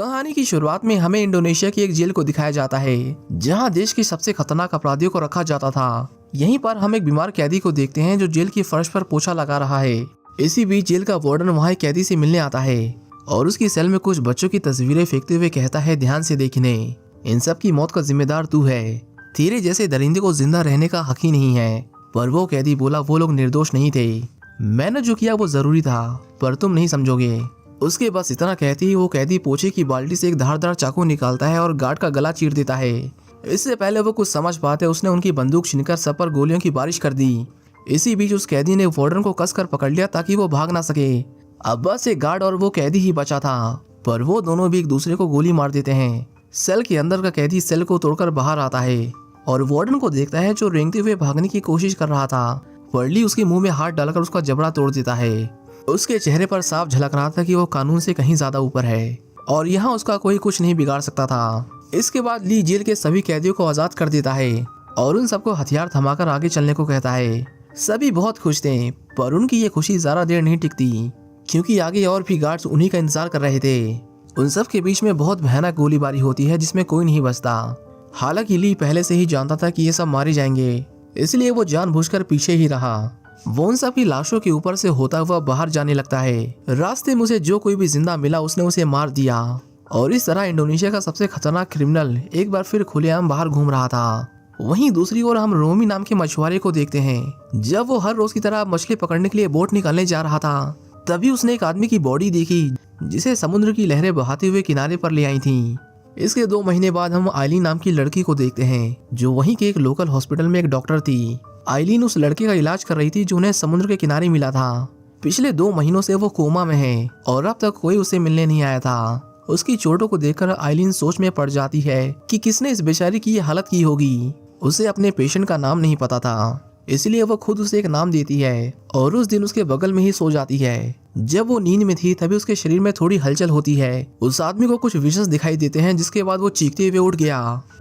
कहानी की शुरुआत में हमें इंडोनेशिया की एक जेल को दिखाया जाता है जहां देश की सबसे खतरनाक अपराधियों को रखा जाता था। यहीं पर हम एक बीमार कैदी को देखते हैं जो जेल की फर्श पर पोछा लगा रहा है। इसी बीच जेल का वार्डन वहां एक कैदी से मिलने आता है और उसकी सेल में कुछ बच्चों की तस्वीरें फेंकते हुए कहता है, ध्यान से देखने, इन सब की मौत का जिम्मेदार तू है। तेरे जैसे दरिंदे को जिंदा रहने का हक ही नहीं है। पर वो कैदी बोला, वो लोग निर्दोष नहीं थे, मैंने जो किया वो जरूरी था, पर तुम नहीं समझोगे। उसके बस इतना कहती ही वो कैदी पोछे की बाल्टी से एक धारदार चाकू निकालता है और गार्ड का गला चीर देता है। इससे पहले वो कुछ समझ पाते उसने उनकी बंदूक छीनकर सब पर गोलियों की बारिश कर दी। इसी बीच उस कैदी ने वार्डन को कसकर पकड़ लिया ताकि वो भाग ना सके। अब बस एक गार्ड और वो कैदी ही बचा था, पर वो दोनों भी एक दूसरे को गोली मार देते हैं। सेल के अंदर का कैदी सेल को तोड़कर बाहर आता है और वार्डन को देखता है जो रेंगते हुए भागने की कोशिश कर रहा था। वर्ली उसके मुंह में हाथ डालकर उसका जबड़ा तोड़ देता है। उसके चेहरे पर साफ झलक रहा था कि वो कानून से कहीं ज्यादा ऊपर है और यहाँ उसका कोई कुछ नहीं बिगाड़ सकता था। इसके बाद ली जेल के सभी कैदियों को आजाद कर देता है और उन सबको हथियार थमाकर आगे चलने को कहता है। सभी बहुत खुश थे, पर उनकी ये खुशी ज्यादा देर नहीं टिकती क्योंकि आगे और भी गार्ड्स उन्हीं का इंतजार कर रहे थे। उन सब के बीच में बहुत भयानक गोलीबारी होती है जिसमें कोई नहीं बचता। हालांकि ली पहले से ही जानता था कि ये सब मारे जाएंगे, इसलिए वो जानबूझकर पीछे ही रहा। वो उन सब की लाशों के ऊपर से होता हुआ बाहर जाने लगता है। रास्ते में उसे जो कोई भी जिंदा मिला उसने उसे मार दिया और इस तरह इंडोनेशिया का सबसे खतरनाक क्रिमिनल एक बार फिर खुलेआम बाहर घूम रहा था। वहीं दूसरी ओर हम रोमी नाम के मछुआरे को देखते हैं। जब वो हर रोज की तरह मछली पकड़ने के लिए बोट निकालने जा रहा था तभी उसने एक आदमी की बॉडी देखी जिसे समुद्र की लहरें बहाते हुए किनारे पर ले आई थी। इसके 2 महीने बाद हम आइलीन नाम की लड़की को देखते हैं जो वहीं के एक लोकल हॉस्पिटल में एक डॉक्टर थी। आइलीन उस लड़के का इलाज कर रही थी जो उन्हें समुद्र के किनारे मिला था। पिछले 2 महीनों से वो कोमा में है और अब तक कोई उसे मिलने नहीं आया था। उसकी चोटों को देखकर आइलीन सोच में पड़ जाती है कि किसने इस बेचारी की ये हालत की होगी। उसे अपने पेशेंट का नाम नहीं पता था, इसलिए वो खुद उसे एक नाम देती है और उस दिन उसके बगल में ही सो जाती है। जब वो नींद में थी तभी उसके शरीर में थोड़ी हलचल होती है। उस आदमी को कुछ विजन्स दिखाई देते हैं जिसके बाद वो चीखते हुए उठ गया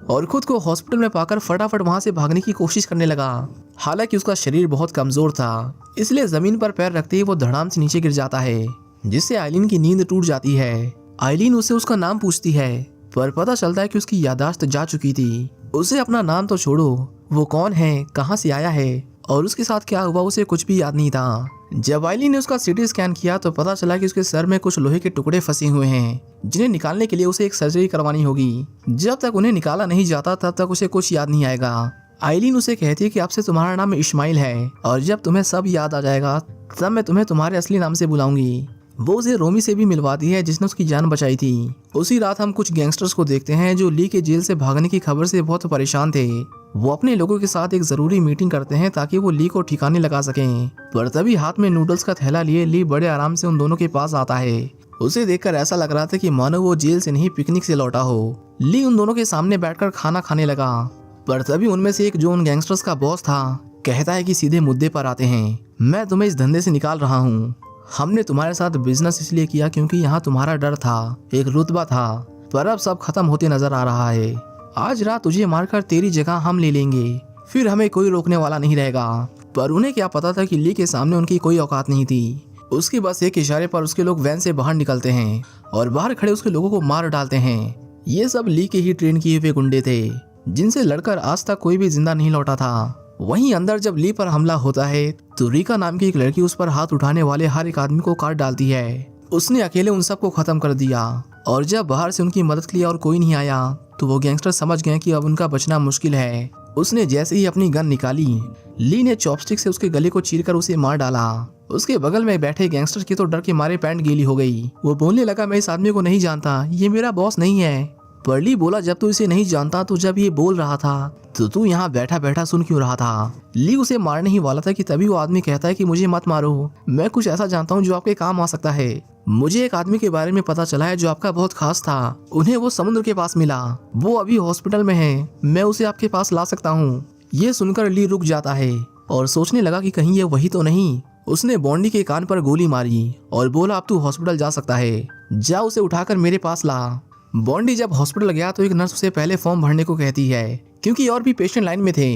और खुद को हॉस्पिटल में पाकर फटाफट वहां से भागने की कोशिश करने लगा। हालांकि उसका शरीर बहुत कमजोर था, इसलिए जमीन पर पैर रखते ही वो धड़ाम से नीचे गिर जाता है जिससे आइलीन की नींद टूट जाती है। आइलीन उसे उसका नाम पूछती है पर पता चलता है कि उसकी याददाश्त जा चुकी थी। उसे अपना नाम तो छोड़ो, वो कौन है, कहाँ से आया है और उसके साथ क्या हुआ उसे कुछ भी याद नहीं था। जब आइलीन ने उसका सीटी स्कैन किया तो पता चला कि उसके सर में कुछ लोहे के टुकड़े फंसे हुए हैं जिन्हें निकालने के लिए उसे एक सर्जरी करवानी होगी। जब तक उन्हें निकाला नहीं जाता तब तक उसे कुछ याद नहीं आएगा। आइलीन उसे कहती है कि अब से तुम्हारा नाम इस्माइल है और जब तुम्हें सब याद आ जाएगा तब मैं तुम्हें तुम्हारे असली नाम से बुलाऊंगी। वो उसे रोमी से भी मिलवाती है जिसने उसकी जान बचाई थी। उसी रात हम कुछ गैंगस्टर्स को देखते हैं जो ली के जेल से भागने की खबर से बहुत परेशान थे। वो अपने लोगों के साथ एक जरूरी मीटिंग करते हैं ताकि वो ली को ठिकाने लगा सकें। पर तभी हाथ में नूडल्स का थैला लिए ली बड़े आराम से उन दोनों के पास आता है। उसे देखकर ऐसा लग रहा था कि मानो वो जेल से नहीं पिकनिक से लौटा हो। ली उन दोनों के सामने बैठकर खाना खाने लगा, पर तभी उनमें से एक जो उन गैंगस्टर्स का बॉस था कहता है कि सीधे मुद्दे पर आते हैं, मैं तुम्हें इस धंधे से निकाल रहा हूँ। हमने तुम्हारे साथ बिजनेस इसलिए किया क्योंकि यहाँ तुम्हारा डर था, एक रुतबा था, पर अब सब खत्म होते नजर आ रहा है। आज रात तुझे मारकर तेरी जगह हम ले लेंगे, फिर हमें कोई रोकने वाला नहीं रहेगा। पर उन्हें क्या पता था कि ली के सामने उनकी कोई औकात नहीं थी। उसके बस एक इशारे पर उसके लोग वैन से बाहर निकलते हैं और बाहर खड़े उसके लोगों को मार डालते हैं। ये सब ली के ही ट्रेन किए हुए गुंडे थे जिनसे लड़कर आज तक कोई भी जिंदा नहीं लौटा था। वहीं अंदर जब ली पर हमला होता है तो रिका नाम की एक लड़की उस पर हाथ उठाने वाले हर एक आदमी को काट डालती है। उसने अकेले उन सबको खत्म कर दिया और जब बाहर से उनकी मदद के लिए और कोई नहीं आया तो वो गैंगस्टर समझ गए कि अब उनका बचना मुश्किल है। उसने जैसे ही अपनी गन निकाली, ली ने चॉपस्टिक से उसके गले को चीरकर उसे मार डाला। उसके बगल में बैठे गैंगस्टर की तो डर के मारे पैंट गीली हो गई। वो बोलने लगा, मैं इस आदमी को नहीं जानता, ये मेरा बॉस नहीं है। पर ली बोला, जब तू इसे नहीं जानता तो जब ये बोल रहा था तो तू यहाँ बैठा बैठा सुन क्यों रहा था। ली उसे मारने ही वाला था कि तभी वो आदमी कहता है कि मुझे मत मारो, मैं कुछ ऐसा जानता हूँ जो आपके काम आ सकता है। मुझे एक आदमी के बारे में पता चला है जो आपका बहुत खास था, उन्हें वो समुद्र के पास मिला, वो अभी हॉस्पिटल में है, मैं उसे आपके पास ला सकता हूँ। ये सुनकर ली रुक जाता है और सोचने लगा कि कहीं ये वही तो नहीं। उसने बॉन्डी के कान पर गोली मारी और बोला, अब तू हॉस्पिटल जा सकता है, जा उसे उठाकर मेरे पास ला। बॉन्डी जब हॉस्पिटल गया तो एक नर्स उसे पहले फॉर्म भरने को कहती है क्योंकि और भी पेशेंट लाइन में थे।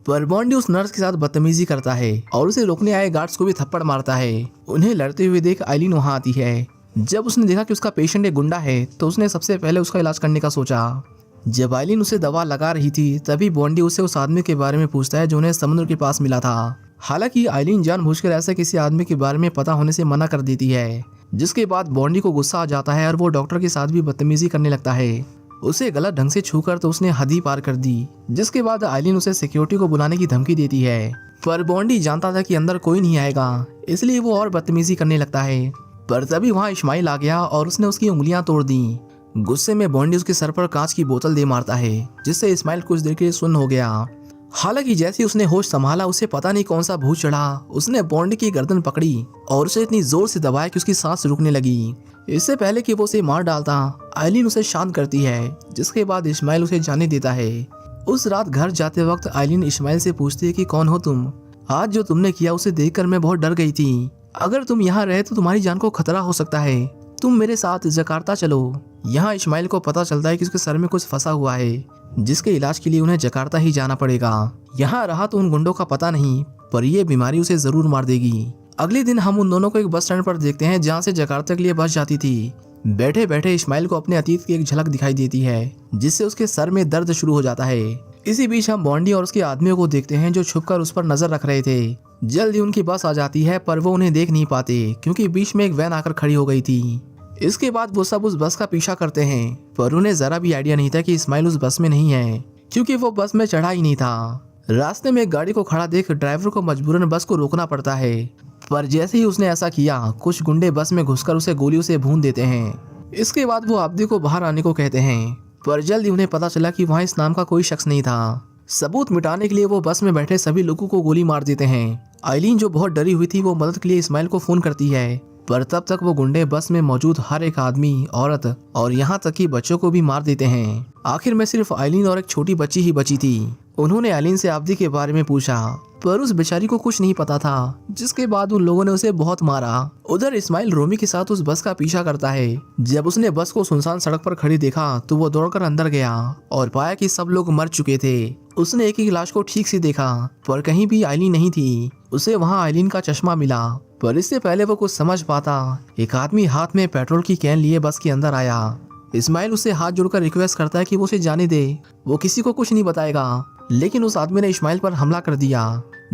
पर बॉन्डी उस नर्स के साथ बदतमीजी करता है और उसे रोकने आए गार्ड्स को भी थप्पड़ मारता है। उन्हें लड़ते हुए देख आइलीन वहां आती है जब उसने देखा कि उसका पेशेंट एक गुंडा है तो उसने सबसे पहले उसका इलाज करने का सोचा। जब आइलिन उसे दवा लगा रही थी तभी बॉन्डी उसे उस आदमी के बारे में पूछता है जो उन्हें समुद्र के पास मिला था। हालांकि आइलिन जानबूझकर ऐसे किसी आदमी के बारे में पता होने से मना कर देती है, जिसके बाद बॉन्डी को गुस्सा आ जाता है और वो डॉक्टर के साथ भी बदतमीजी करने लगता है। उसे गलत ढंग से छूकर तो उसने हद ही पार कर दी, जिसके बाद आइलिन उसे सिक्योरिटी को बुलाने की धमकी देती है। पर बॉन्डी जानता था कि अंदर कोई नहीं आएगा, इसलिए वो और बदतमीजी करने लगता है। पर तभी वहाँ इस्माइल आ गया और उसने उसकी उंगलियां तोड़ दी। गुस्से में बॉन्डी उसके सर पर कांच की बोतल दे मारता है, जिससे इस्माइल कुछ देर के लिए सुन्न हो गया। हालांकि जैसे उसने होश संभाला उसे पता नहीं कौन सा भूत चढ़ा, उसने बॉन्डी की गर्दन पकड़ी और उसे इतनी जोर से दबाया कि उसकी सांस रुकने लगी। इससे पहले कि वो उसे मार डालता आइलिन उसे शांत करती है, जिसके बाद इस्माइल उसे जाने देता है। उस रात घर जाते वक्त आइलिन इस्माइल से पूछती है कि कौन हो तुम? आज जो तुमने किया उसे देखकर मैं बहुत डर गई थी। अगर तुम यहाँ रहे तो तुम्हारी जान को खतरा हो सकता है। तुम मेरे साथ जकार्ता चलो। यहाँ इस्माइल को पता चलता है कि उसके सर में कुछ फंसा हुआ है, जिसके इलाज के लिए उन्हें जकार्ता ही जाना पड़ेगा। यहाँ रहा तो उन गुंडों का पता नहीं, पर यह बीमारी उसे जरूर मार देगी। अगले दिन हम उन दोनों को एक बस स्टैंड पर देखते हैं जहाँ से जकार्ता के लिए बस जाती थी। बैठे बैठे इस्माइल को अपने अतीत की एक झलक दिखाई देती है, जिससे उसके सर में दर्द शुरू हो जाता है। इसी बीच हम बॉन्डी और उसके आदमियों को देखते हैं जो छुपकर उस पर नजर रख रहे थे। जल्द ही उनकी बस आ जाती है, पर वो उन्हें देख नहीं पाते क्योंकि बीच में एक वैन आकर खड़ी हो गई थी। इसके बाद वो सब उस बस का पीछा करते हैं, पर उन्हें जरा भी आइडिया नहीं था कि इस्माइल उस बस में नहीं है, क्योंकि वो बस में चढ़ा ही नहीं था। रास्ते में एक गाड़ी को खड़ा देख ड्राइवर को मजबूरन बस को रोकना पड़ता है, पर जैसे ही उसने ऐसा किया कुछ गुंडे बस में घुसकर उसे गोलियों से भून देते हैं। इसके बाद वो अब्दी को बाहर आने को कहते हैं, पर जल्द ही उन्हें पता चला कि वहाँ इस नाम का कोई शख्स नहीं था। सबूत मिटाने के लिए वो बस में बैठे सभी लोगों को गोली मार देते हैं। आइलिन जो बहुत डरी हुई थी वो मदद के लिए इस्माइल को फोन करती है, पर तब तक वो गुंडे बस में मौजूद हर एक आदमी, औरत और यहाँ तक कि बच्चों को भी मार देते हैं। आखिर में सिर्फ आइलिन और एक छोटी बच्ची ही बची थी। उन्होंने आइलिन से अब्दी के बारे में पूछा, पर उस बेचारी को कुछ नहीं पता था, जिसके बाद उन लोगों ने उसे बहुत मारा। उधर इस्माइल रोमी के साथ उस बस का पीछा करता है। जब उसने बस को सुनसान सड़क पर खड़ी देखा तो वो दौड़कर अंदर गया और पाया कि सब लोग मर चुके थे। उसने एक एक लाश को ठीक से देखा, पर कहीं भी आइलिन नहीं थी। उसे वहाँ आइलिन का चश्मा मिला, पर इससे पहले वो कुछ समझ पाता, एक आदमी हाथ में पेट्रोल की कैन लिए बस के अंदर आया। इस्माइल उससे हाथ जोड़कर रिक्वेस्ट करता है कि वो उसे जाने दे, वो किसी को कुछ नहीं बताएगा। लेकिन उस आदमी ने इस्माइल पर हमला कर दिया।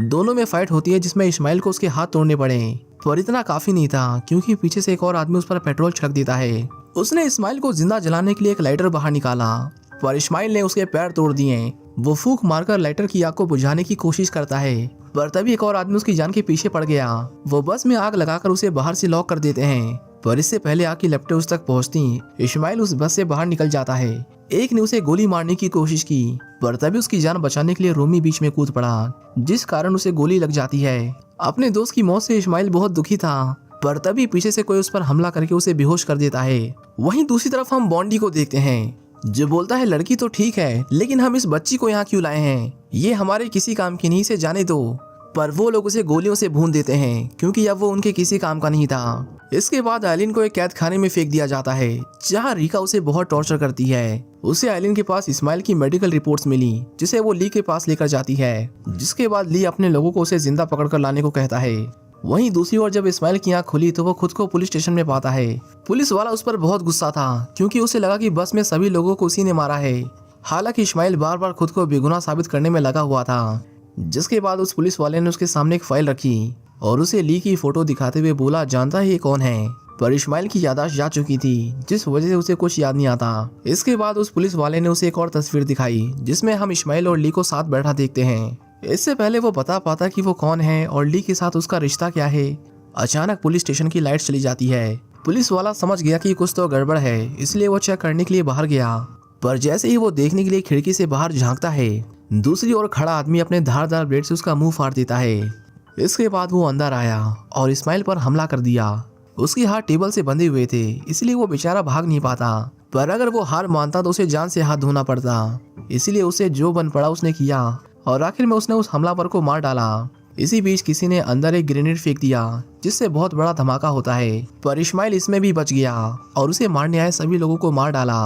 दोनों में फाइट होती है जिसमें इस्माइल को उसके हाथ तोड़ने पड़े, पर इतना काफी नहीं था क्योंकि पीछे से एक और आदमी उस पर पेट्रोल छिड़क देता है। उसने इस्माइल को जिंदा जलाने के लिए एक लाइटर बाहर निकाला, पर इस्माइल ने उसके पैर तोड़ दिए। वो फूंक मारकर लाइटर की आग को बुझाने की कोशिश करता है, पर तभी एक और आदमी उसकी जान के पीछे पड़ गया। वो बस में आग लगाकर उसे बाहर से लॉक कर देते हैं, पर इससे पहले आग की लपटें उस तक पहुंचती इस्माइल उस बस से बाहर निकल जाता है। एक ने उसे गोली मारने की कोशिश की, पर तभी उसकी जान बचाने के लिए रोमी बीच में कूद पड़ा, जिस कारण उसे गोली लग जाती है। अपने दोस्त की मौत से इस्माइल बहुत दुखी था, पर तभी पीछे से कोई उस पर हमला करके उसे बेहोश कर देता है। वहीं दूसरी तरफ हम बॉन्डी को देखते हैं, जो बोलता है लड़की तो ठीक है, लेकिन हम इस बच्ची को यहाँ क्यों लाए हैं? ये हमारे किसी काम की नहीं, से जाने दो। पर वो लोग उसे गोलियों से भून देते हैं क्योंकि अब वो उनके किसी काम का नहीं था। इसके बाद आइलिन को एक कैद खाने में फेंक दिया जाता है, जहाँ रीका उसे बहुत टॉर्चर करती है। उसे आइलिन के पास इस्माइल की मेडिकल रिपोर्ट्स मिली, जिसे वो ली के पास लेकर जाती है, जिसके बाद ली अपने लोगों को उसे जिंदा पकड़कर लाने को कहता है। वहीं दूसरी ओर जब इस्माइल की आंख खुली तो वो खुद को पुलिस स्टेशन में पाता है। पुलिस वाला उस पर बहुत गुस्सा था क्योंकि उसे लगा कि बस में सभी लोगों को उसी ने मारा है। हालांकि इस्माइल बार बार खुद को बेगुनाह साबित करने में लगा हुआ था। जिसके बाद उस पुलिस वाले ने उसके सामने एक फाइल रखी और उसे ली की फोटो दिखाते हुए बोला, जानता है ये कौन है? पर इस्माइल की याददाश्त जा चुकी थी, जिस वजह से उसे कुछ याद नहीं आता। इसके बाद उस पुलिस वाले ने उसे एक और तस्वीर दिखाई, जिसमें हम इस्माइल और ली को साथ बैठा देखते हैं। इससे पहले वो बता पाता कि वो कौन है और ली के साथ उसका रिश्ता क्या है, अचानक पुलिस स्टेशन की लाइट चली जाती है। पुलिस वाला समझ गया कि कुछ तो गड़बड़ है, इसलिए वो चेक करने के लिए बाहर गया। पर जैसे ही वो देखने के लिए खिड़की से बाहर झांकता है, दूसरी ओर खड़ा आदमी अपने धारदार ब्लेड से उसका मुंह फाड़ देता है। इसके बाद वो अंदर आया और इस्माइल पर हमला कर दिया। उसके हाथ टेबल से बंधे हुए थे, इसलिए वो बेचारा भाग नहीं पाता। पर अगर वो हार मानता तो उसे जान से हाथ धोना पड़ता, इसलिए उसे जो बन पड़ा उसने किया और आखिर में उसने उस हमलावर को मार डाला। इसी बीच किसी ने अंदर एक ग्रेनेड फेंक दिया, जिससे बहुत बड़ा धमाका होता है। पर इस्माइल इसमें भी बच गया और उसे मारने आए सभी लोगों को मार डाला।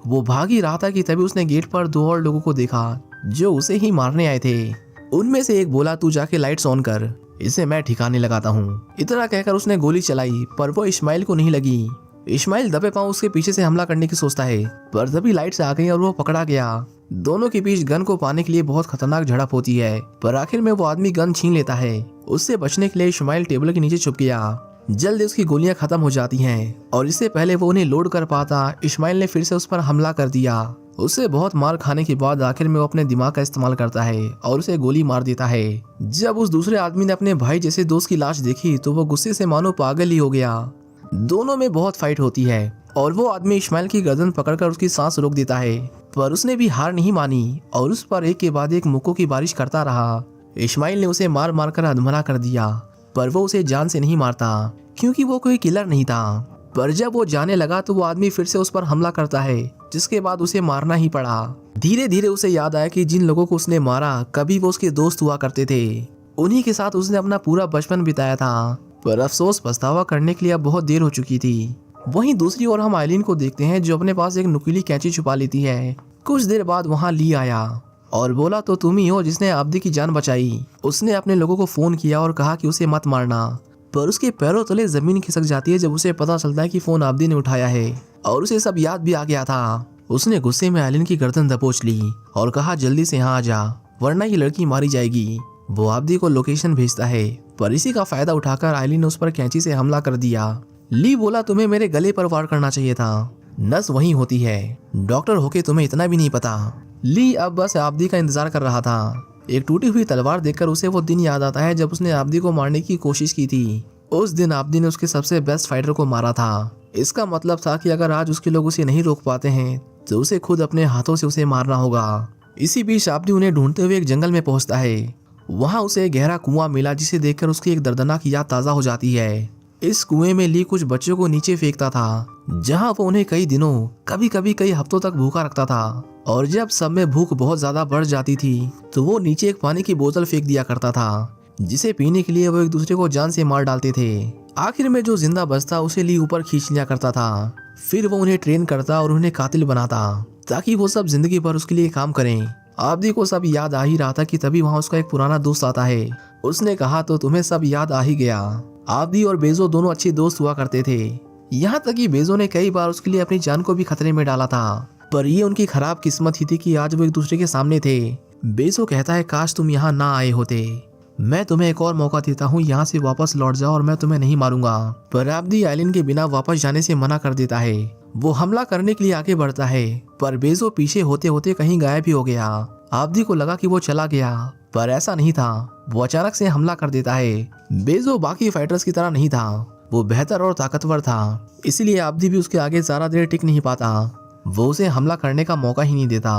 वो भाग ही रहा था कि तभी उसने गेट पर दो और लोगों को देखा जो उसे ही मारने आए थे। उनमें से एक बोला, तू जाके लाइट्स ऑन कर। इसे मैं ठिकाने लगाता हूँ। इतना कहकर उसने गोली चलाई, पर वो इस्माइल को नहीं लगी। इस्माइल दबे पांव उसके पीछे से हमला करने की सोचता है, पर तभी लाइट्स आ गई और वो पकड़ा गया। दोनों के बीच गन को पाने के लिए बहुत खतरनाक झड़प होती है, पर आखिर में वो आदमी गन छीन लेता है। उससे बचने के लिए इस्माइल टेबल के नीचे छुप गया। जल्द उसकी गोलियां खत्म हो जाती हैं और इससे पहले वो उन्हें लोड कर पाता, इस्माइल ने फिर से उस पर हमला कर दिया। उससे बहुत मार खाने के बाद आखिर में वो अपने दिमाग का इस्तेमाल करता है और उसे गोली मार देता है। जब उस दूसरे आदमी ने अपने भाई जैसे दोस्त की लाश देखी तो वो गुस्से से मानो पागल ही हो गया। दोनों में बहुत फाइट होती है और वो आदमी इस्माइल की गर्दन पकड़कर उसकी सांस रोक देता है, पर उसने भी हार नहीं मानी और उस पर एक के बाद एक मुक्कों की बारिश करता रहा। इस्माइल ने उसे मार मार कर अधमरा कर दिया, पर वो उसे जान से नहीं मारता क्योंकि वो कोई किलर नहीं था। पर जब वो जाने लगा तो वो आदमी फिर से उस पर हमला करता है, जिसके बाद उसे मारना ही पड़ा। धीरे धीरे उसे याद आया कि जिन लोगों को उसने मारा कभी वो उसके दोस्त हुआ करते थे, उन्हीं के साथ उसने अपना पूरा बचपन बिताया था। पर अफसोस पछतावा करने के लिए अब बहुत देर हो चुकी थी। वहीं दूसरी ओर हम आइलिन को देखते हैं जो अपने पास एक नुकीली कैंची छुपा लेती है। कुछ देर बाद वहाँ ली आया और बोला, तो तुम ही हो जिसने आब्दी की जान बचाई। उसने अपने लोगों को फोन किया और कहा कि उसे मत मारना, पर उसके पैरों तले जमीन खिसक जाती है जब उसे पता चलता है कि फोन आब्दी ने उठाया है और उसे सब याद भी आ गया था। उसने गुस्से में आइलिन की गर्दन दबोच ली और कहा, जल्दी से यहाँ आ जा वरना ये लड़की मारी जाएगी। वो आब्दी को लोकेशन भेजता है, पर इसी का फायदा उठाकर आइलिन ने उस पर कैंची से हमला कर दिया। ली बोला, तुम्हें मेरे गले पर वार करना चाहिए था, नस वहीं होती है, डॉक्टर होके तुम्हें इतना भी नहीं पता। ली अब बस आब्दी का इंतजार कर रहा था। एक टूटी हुई तलवार देखकर उसे वो दिन याद आता है जब उसने आब्दी को मारने की कोशिश की थी। उस दिन आब्दी ने उसके सबसे बेस्ट फाइटर को मारा था। इसका मतलब था कि अगर आज उसके लोग उसे नहीं रोक पाते हैं तो उसे खुद अपने हाथों से उसे मारना होगा। इसी बीच आब्दी उन्हें ढूंढते हुए एक जंगल में पहुंचता है। वहां उसे एक गहरा कुआं मिला जिसे देखकर उसकी एक दर्दनाक याद ताजा हो जाती है। इस कुएं में ली कुछ बच्चों को नीचे फेंकता था, जहां वो उन्हें कई दिनों, कभी कभी कई हफ्तों तक भूखा रखता था। और जब सब में भूख बहुत ज्यादा बढ़ जाती थी तो वो नीचे एक पानी की बोतल फेंक दिया करता था, जिसे पीने के लिए वो एक दूसरे को जान से मार डालते थे। आखिर में जो जिंदा बचता उसे ली ऊपर खींच लिया करता था। फिर वो उन्हें ट्रेन करता और उन्हें कातिल बनाता ताकि वो सब जिंदगी भर उसके लिए काम करें। आब्दी को सब याद आ ही रहा था कि तभी वहाँ उसका एक पुराना दोस्त आता है। उसने कहा, तो तुम्हें सब याद आ ही गया। आब्दी और बेजो दोनों अच्छे दोस्त हुआ करते थे, यहाँ तक कि बेजो ने कई बार उसके लिए अपनी जान को भी खतरे में डाला था, पर ये उनकी खराब किस्मत ही थी कि आज वो एक दूसरे के सामने थे। बेजो कहता है, काश तुम यहाँ ना आए होते, मैं तुम्हें एक और मौका देता हूँ, यहाँ से वापस लौट जाओ और मैं तुम्हें नहीं मारूंगा। पर आब्दी आइलिन के बिना वापस जाने से मना कर देता है। वो हमला करने के लिए आगे बढ़ता है, पर बेजो पीछे होते होते कहीं गायब ही हो गया। आब्दी को लगा कि वो चला गया, पर ऐसा नहीं था। वो अचानक से हमला कर देता है। बेजो बाकी फाइटर्स की तरह नहीं था, वो बेहतर और ताकतवर था, इसलिए आब्दी भी उसके आगे ज्यादा देर टिक नहीं पाता। वो उसे हमला करने का मौका ही नहीं देता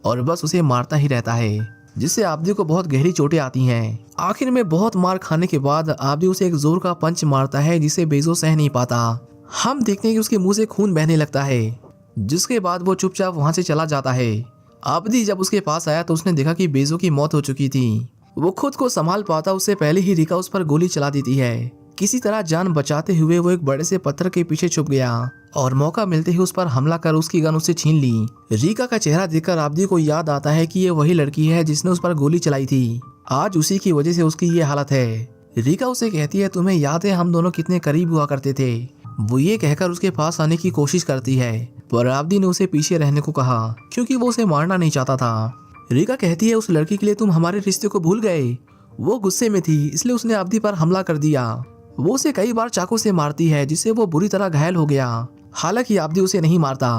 और बस उसे मारता ही रहता है, जिससे आब्दी को बहुत गहरी चोटें आती हैं। आखिर में बहुत मार खाने के बाद आब्दी उसे एक जोर का पंच मारता है जिसे बेजो सह नहीं पाता। हम देखते हैं कि उसके मुंह से खून बहने लगता है, जिसके बाद वो चुपचाप वहां से चला जाता है। आब्दी जब उसके पास आया तो उसने देखा कि बेजो की मौत हो चुकी थी। वो खुद को संभाल पाता उससे पहले ही रिका उस पर गोली चला देती है। किसी तरह जान बचाते हुए वो एक बड़े से पत्थर के पीछे छुप गया और मौका मिलते ही उस पर हमला कर उसकी गन उससे छीन ली। रिका का चेहरा देखकर आब्दी को याद आता है कि ये वही लड़की है जिसने उस पर गोली चलाई थी। आज उसी की वजह से उसकी ये हालत है। रिका उसे कहती है, तुम्हें याद है हम दोनों कितने करीब हुआ करते थे। वो ये कहकर उसके पास आने की कोशिश करती है, पर आब्दी ने उसे पीछे रहने को कहा क्योंकि वो उसे मारना नहीं चाहता था। रिका कहती है, उस लड़की के लिए तुम हमारे रिश्ते को भूल गए। वो गुस्से में थी, इसलिए उसने आब्दी पर हमला कर दिया। वो उसे कई बार चाकू से मारती है जिससे वो बुरी तरह घायल हो गया। हालांकि आब्दी उसे नहीं मारता।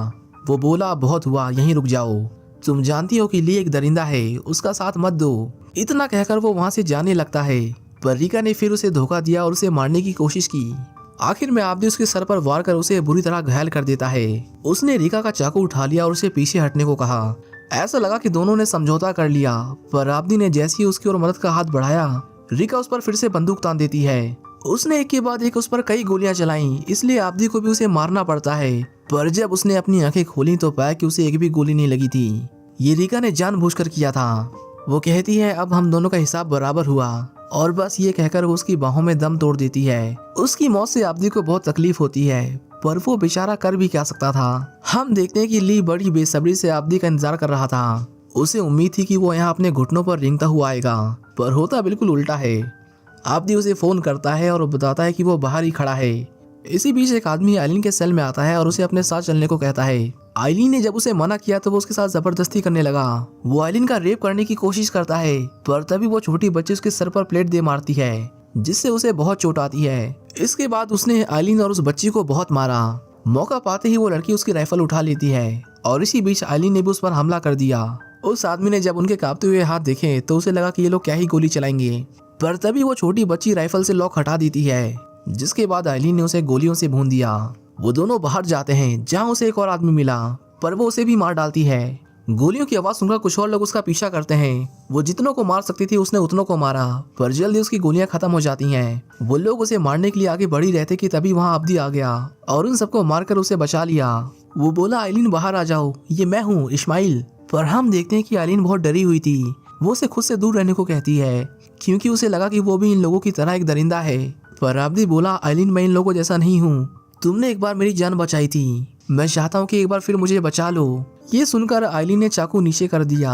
वो बोला, बहुत हुआ, यहीं रुक जाओ, तुम जानती हो कि ली एक दरिंदा है, उसका साथ मत दो। इतना कहकर वो वहां से जाने लगता है, पर रिका ने फिर उसे धोखा दिया और उसे मारने की कोशिश की। आखिर में आब्दी उसके सर पर वार कर उसे बुरी तरह घायल कर देता है। उसने रिका का चाकू उठा लिया और उसे पीछे हटने को कहा। ऐसा लगा कि दोनों ने समझौता कर लिया, पर आब्दी ने जैसे ही उसकी ओर मदद का हाथ बढ़ाया, रिका उस पर फिर से बंदूक तान देती है। उसने एक के बाद एक उस पर कई गोलियां चलाईं, इसलिए आब्दी को भी उसे मारना पड़ता है। पर जब उसने अपनी आंखें खोली तो पाया कि उसे एक भी गोली नहीं लगी थी। ये रिका ने जानबूझकर किया था। वो कहती है, अब हम दोनों का हिसाब बराबर हुआ, और बस ये कहकर वो उसकी बाहों में दम तोड़ देती है। उसकी मौत से आब्दी को बहुत तकलीफ होती है, पर वो बेचारा कर भी क्या सकता था। हम देखते हैं कि ली बड़ी बेसब्री से आब्दी का इंतजार कर रहा था। उसे उम्मीद थी कि वो यहाँ अपने घुटनों पर रेंगता हुआ आएगा, पर होता बिल्कुल उल्टा है। आब्दी उसे फोन करता है और बताता है कि वो बाहर ही खड़ा है। इसी बीच एक आदमी आइलिन के सेल में आता है और उसे अपने साथ चलने को कहता है। आइलिन ने जब उसे मना किया तो वो उसके साथ जबरदस्ती करने लगा। वो आइलिन का रेप करने की कोशिश करता है, पर तभी वो छोटी बच्ची उसके सर पर प्लेट दे मारती है, जिससे उसे बहुत चोट आती है। इसके बाद उसने आइलिन और उस बच्ची को बहुत मारा। मौका पाते ही वो लड़की उसकी राइफल उठा लेती है और इसी बीच आइलिन ने भी उस पर हमला कर दिया। उस आदमी ने जब उनके कांपते हुए हाथ देखे तो उसे लगा कि ये लोग क्या ही गोली चलाएंगे, पर तभी वो छोटी बच्ची राइफल से लॉक हटा देती है, जिसके बाद आइलिन ने उसे गोलियों से भून दिया। वो दोनों बाहर जाते हैं जहाँ उसे एक और आदमी मिला, पर वो उसे भी मार डालती है। गोलियों की आवाज सुनकर कुछ और लोग उसका पीछा करते हैं। वो जितनों को मार सकती थी उसने उतनों को मारा, पर जल्दी उसकी गोलियां खत्म हो जाती हैं। वो लोग उसे मारने के लिए आगे बढ़ ही रहते कि तभी वहां आब्दी आ गया और उन सबको मारकर उसे बचा लिया। वो बोला, आइलिन बाहर आ जाओ, ये मैं हूँ इस्माइल। पर हम देखते हैं कि आइलिन बहुत डरी हुई थी। वो उसे खुद से दूर रहने को कहती है, क्योंकि उसे लगा कि वो भी इन लोगों की तरह एक दरिंदा है। पर आब्दी बोला, आइलिन मैं इन लोगों जैसा नहीं हूँ, तुमने एक बार मेरी जान बचाई थी, मैं चाहता हूँ कि एक बार फिर मुझे बचा लो। ये सुनकर आइलिन ने चाकू नीचे कर दिया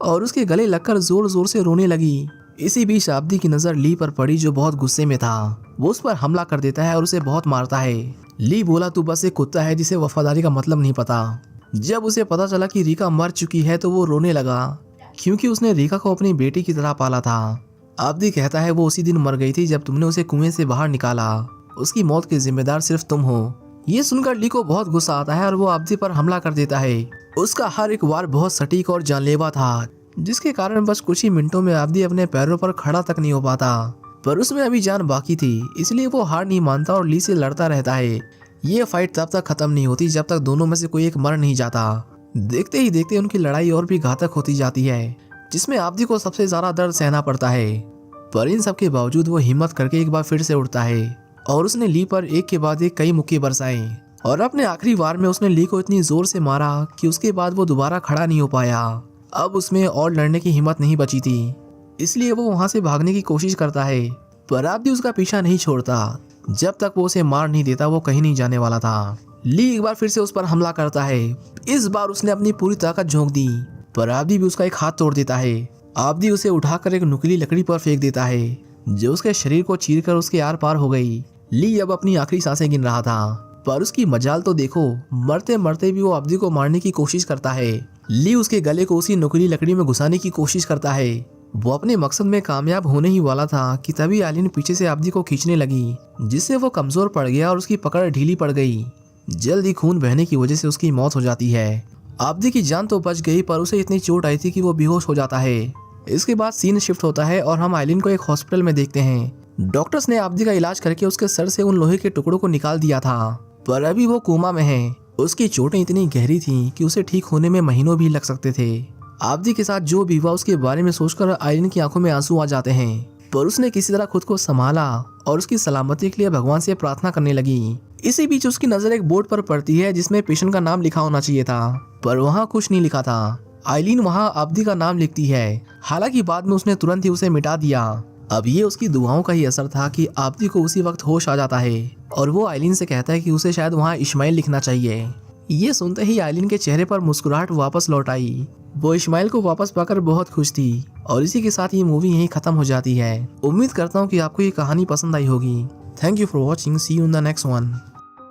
और उसके गले लगकर जोर जोर से रोने लगी। इसी बीच आब्दी की नजर ली पर पड़ी, जो बहुत गुस्से में था। वो उस पर हमला कर देता है और उसे बहुत मारता है। ली बोला, तू बस एक कुत्ता है जिसे वफादारी का मतलब नहीं पता। जब उसे पता चला कि रीका मर चुकी है तो वो रोने लगा, क्योंकि उसने रीका को अपनी बेटी की तरह पाला था। आब्दी कहता है वो उसी दिन मर गई थी जब तुमने उसे कुएं से बाहर निकाला, उसकी मौत के जिम्मेदार सिर्फ तुम हो। ये सुनकर ली को बहुत गुस्सा आता है और वो आब्दी पर हमला कर देता है। उसका हर एक वार बहुत सटीक और जानलेवा था, जिसके कारण बस कुछ ही मिनटों में आब्दी अपने पैरों पर खड़ा तक नहीं हो पाता। पर उसमें अभी जान बाकी थी, इसलिए वो हार नहीं मानता और ली से लड़ता रहता है। ये फाइट तब तक खत्म नहीं होती जब तक दोनों में से कोई एक मर नहीं जाता। देखते ही देखते उनकी लड़ाई और भी घातक होती जाती है, जिसमें आब्दी को सबसे ज्यादा दर्द सहना पड़ता है। पर इन सब के बावजूद वो हिम्मत करके एक बार फिर से उठता है और उसने ली पर एक के बाद एक कई मुक्के बरसाए और अपने आखिरी वार में उसने ली को इतनी जोर से मारा कि उसके बाद वो दोबारा खड़ा नहीं हो पाया। अब उसमें और लड़ने की हिम्मत नहीं बची थी, इसलिए वो वहां से भागने की कोशिश करता है, पर आब्दी उसका पीछा नहीं छोड़ता। जब तक वो उसे मार नहीं देता वो कहीं नहीं जाने वाला था। ली एक बार फिर से उस पर हमला करता है। इस बार उसने अपनी पूरी ताकत झोंक दी, पर आब्दी भी उसका एक हाथ तोड़ देता है। आब्दी उसे उठाकर एक नुकीली लकड़ी पर फेंक देता है, जो उसके शरीर को चीरकर उसके आर पार हो गई। ली अब अपनी आखिरी सांसें गिन रहा था, पर उसकी मजाल तो देखो, मरते मरते भी वो आब्दी को मारने की कोशिश करता है। ली उसके गले को उसी नुकीली लकड़ी में घुसाने की कोशिश करता है। वो अपने मकसद में कामयाब होने ही वाला था कि तभी आइलिन पीछे से आब्दी को खींचने लगी, जिससे वो कमजोर पड़ गया और उसकी पकड़ ढीली पड़ गई। जल्द ही खून बहने की वजह से उसकी मौत हो जाती है। आब्दी की जान तो बच गई, पर उसे इतनी चोट आई थी कि वो बेहोश हो जाता है। इसके बाद सीन शिफ्ट होता है और हम आइलिन को एक हॉस्पिटल में देखते हैं। डॉक्टर्स ने आब्दी का इलाज करके उसके सर से उन लोहे के टुकड़ों को निकाल दिया था, पर अभी वो कोमा में है। उसकी चोटें इतनी गहरी थीं कि उसे ठीक होने में महीनों भी लग सकते थे। आब्दी के साथ जो भी हुआ उसके बारे में सोचकर आइलिन की आंखों में आंसू आ जाते हैं, पर उसने किसी तरह खुद को संभाला और उसकी सलामती के लिए भगवान से प्रार्थना करने लगी। इसी बीच उसकी नजर एक बोर्ड पर पड़ती है जिसमें पेशेंट का नाम लिखा होना चाहिए था, पर वहाँ कुछ नहीं लिखा था। आइलिन वहाँ आब्दी का नाम लिखती है, हालांकि बाद में उसने तुरंत ही उसे मिटा दिया। अब ये उसकी दुआओं का ही असर था कि आब्दी को उसी वक्त होश आ जाता है और वो आइलिन से कहता है कि उसे शायद वहाँ इस्माइल लिखना चाहिए। ये सुनते ही आइलिन के चेहरे पर मुस्कुराहट वापस लौट आई। वो इस्माइल को वापस पाकर बहुत खुश थी और इसी के साथ ये मूवी यहीं खत्म हो जाती है। उम्मीद करता हूँ कि आपको ये कहानी पसंद आई होगी। Thank you for watching, see you in the next one.